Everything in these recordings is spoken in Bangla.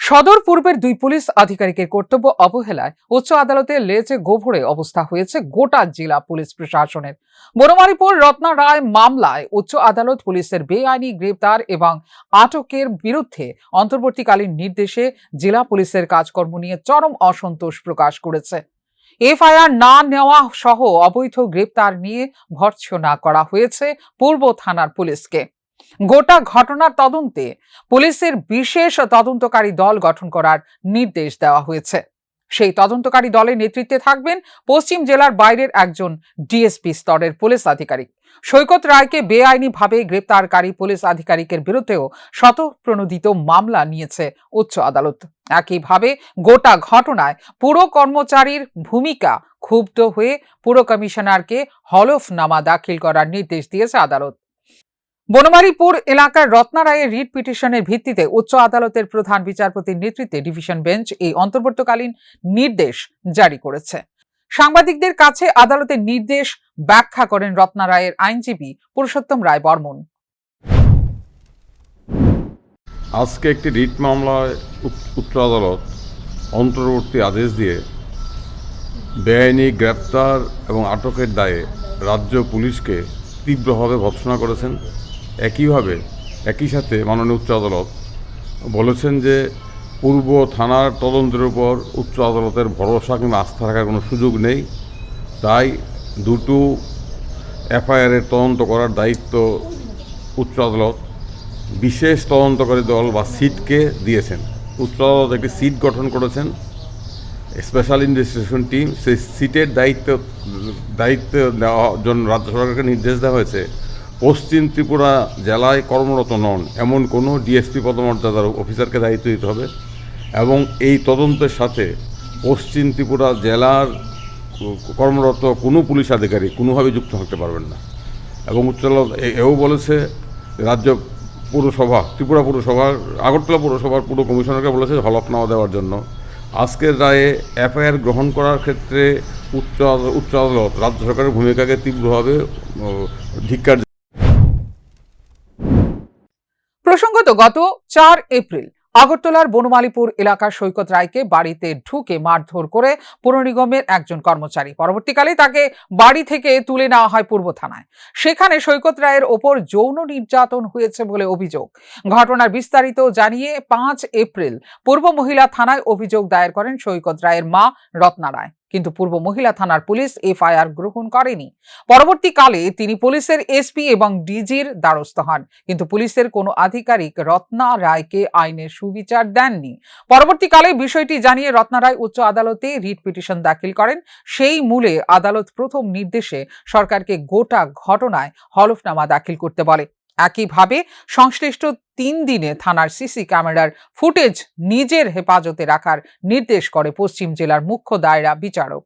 সদর পূর্বের দুই পুলিশ আধিকারিকের কর্তব্য অবহেলায় উচ্চ আদালতে লেজে গোবরে অবস্থা হয়েছে গোটা জেলা পুলিশ প্রশাসনের। বনমালীপুর রত্না রায় মামলায় উচ্চ আদালত পুলিশের বেআইনি গ্রেপ্তার এবং আটকের বিরুদ্ধে অন্তর্বর্তীকালীন নির্দেশে জেলা পুলিশের কাজকর্ম নিয়ে চরম অসন্তোষ প্রকাশ করেছে। এফআইআর না নেওয়া সহ অবৈধ গ্রেপ্তার নিয়ে ভর্ৎসনা করা হয়েছে পূর্ব থানার পুলিশকে। গোটা ঘটনার তদন্তে পুলিশের বিশেষ তদন্তকারী দল গঠন করার নির্দেশ দেওয়া হয়েছে। সেই তদন্তকারী দলের নেতৃত্বে থাকবেন পশ্চিম জেলার বাইরের একজন ডিএসপি স্তরের পুলিশ আধিকারিক। সৈকত রায়কে বেআইনিভাবে গ্রেপ্তারকারী পুলিশ আধিকারিকের বিরুদ্ধেও স্বতঃপ্রণোদিত মামলা নিয়েছে উচ্চ আদালত। একইভাবে গোটা ঘটনায় পুরো কর্মচারীর ভূমিকা ক্ষুব্ধ হয়ে পুরো কমিশনারকে হলফনামা দাখিল করার নির্দেশ দিয়েছে আদালত। বনমালীপুর এলাকার রত্না রায়ের রিট পিটিশনের ভিত্তিতে উচ্চ আদালতের প্রধান বিচারপতির নেতৃত্বে ডিভিশন বেঞ্চ এই অন্তর্বর্তীকালীন নির্দেশ জারি করেছে। সাংবাদিকদের কাছে আদালতের নির্দেশ ব্যাখ্যা করেন রত্না রায়ের আইনজীবী পুরুষোত্তম রায় বর্মন। আজকে একটি রিট মামলায় উচ্চ আদালত অন্তর্বর্তী আদেশ দিয়ে বেআইনি গ্রেপ্তার এবং আটকের দায়ে রাজ্য পুলিশকে তীব্রভাবে ভর্ৎসনা করেছেন। একই সাথে মাননীয় উচ্চ আদালত বলেছেন যে পূর্ব থানার তদন্তের উপর উচ্চ আদালতের ভরসা কিংবা আস্থা রাখার কোনো সুযোগ নেই। তাই দুটো এফআইআরের তদন্ত করার দায়িত্ব উচ্চ আদালত বিশেষ তদন্তকারী দল বা সিটকে দিয়েছেন। উচ্চ আদালত একটি সিট গঠন করেছেন, স্পেশাল ইনভেস্টিগেশন টিম। সেই সিটের দায়িত্ব নেওয়ার জন্য রাজ্য সরকারকে নির্দেশ দেওয়া হয়েছে পশ্চিম ত্রিপুরা জেলায় কর্মরত নন এমন কোনো ডিএসপি পদমর্যাদার অফিসারকে দায়িত্ব দিতে হবে এবং এই তদন্তের সাথে পশ্চিম ত্রিপুরা জেলার কর্মরত কোনো পুলিশ আধিকারিক কোনোভাবে যুক্ত থাকতে পারবেন না। এবং উচ্চ আদালত এও বলেছে রাজ্য পুরসভা, ত্রিপুরা পুরসভার, আগরতলা পুরসভার পুরো কমিশনারকে বলেছে হলফনামা দেওয়ার জন্য। আজকের রায়ে এফআইআর গ্রহণ করার ক্ষেত্রে উচ্চ আদালত রাজ্য সরকারের ভূমিকাকে তীব্রভাবে ধিক্কার। প্রসঙ্গত গত 4 এপ্রিল আগরতলার বনমালীপুর এলাকার সৈকত রায়কে বাড়িতে ঢুকে মারধর করে পুর নিগমের একজন কর্মচারী। পরবর্তীকালে তাকে বাড়ি থেকে তুলে নেওয়া হয় পূর্ব থানায়। সেখানে সৈকত রায়ের ওপর যৌন নির্যাতন হয়েছে বলে অভিযোগ। ঘটনার বিস্তারিত জানিয়ে 5 এপ্রিল পূর্ব মহিলা থানায় অভিযোগ দায়ের করেন সৈকত রায়ের মা রত্না রায়, কিন্তু পূর্ব মহিলা থানার পুলিশ এফআইআর গ্রহণ করেনি। পরবর্তীকালে তিনি পুলিশের এসপি এবং ডিজির দ্বারস্থ হন, কিন্তু পুলিশের কোনো আধিকারিক রত্না রায়কে আইনের সুবিচার দেননি। পরবর্তীকালে বিষয়টি জানিয়ে রত্না রায় উচ্চ আদালতে রিট পিটিশন দাখিল করেন। সেই মূলে আদালত প্রথম নির্দেশে সরকারকে গোটা ঘটনায় হলফনামা দাখিল করতে বলে। একইভাবে সংশ্লিষ্ট 3 দিনে থানার সিসি ক্যামেরার ফুটেজ নিজের হেফাজতে রাখার নির্দেশ করে পশ্চিম জেলার মুখ্য দায়রা বিচারক।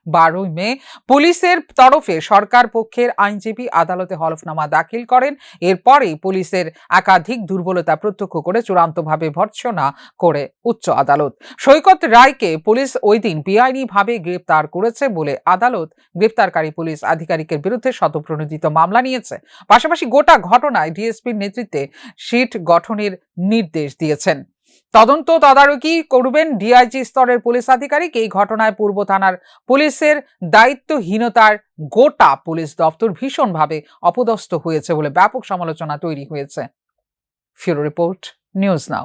12 মে পুলিশের তরফে সরকার পক্ষের আইনজীবী আদালতে হলফনামা দাখিল করেন। এরপরেই পুলিশের একাধিক দুর্বলতা প্রত্যক্ষ করে চূড়ান্তভাবে ভর্ৎসনা করে উচ্চ আদালত। সৈকত রায়কে পুলিশ ওই দিন বেআইনিভাবে গ্রেপ্তার করেছে বলে আদালত গ্রেপ্তারকারী পুলিশ আধিকারিকের বিরুদ্ধে স্বতঃপ্রণোদিত মামলা নিয়েছে। পাশাপাশি গোটা ঘটনায় ডিএসপির নেতৃত্বে সিট গঠনের নির্দেশ দিয়েছেন। তদন্ত তদারকি করবেন ডিআইজি স্তরের পুলিশ আধিকারিক। এই ঘটনায় পূর্ব থানার পুলিশের দায়িত্বহীনতার গোটা পুলিশ দপ্তর ভীষণভাবে অপদস্থ হয়েছে বলে ব্যাপক সমালোচনা তৈরি হয়েছে। ফিউরো রিপোর্ট, নিউজ নাও।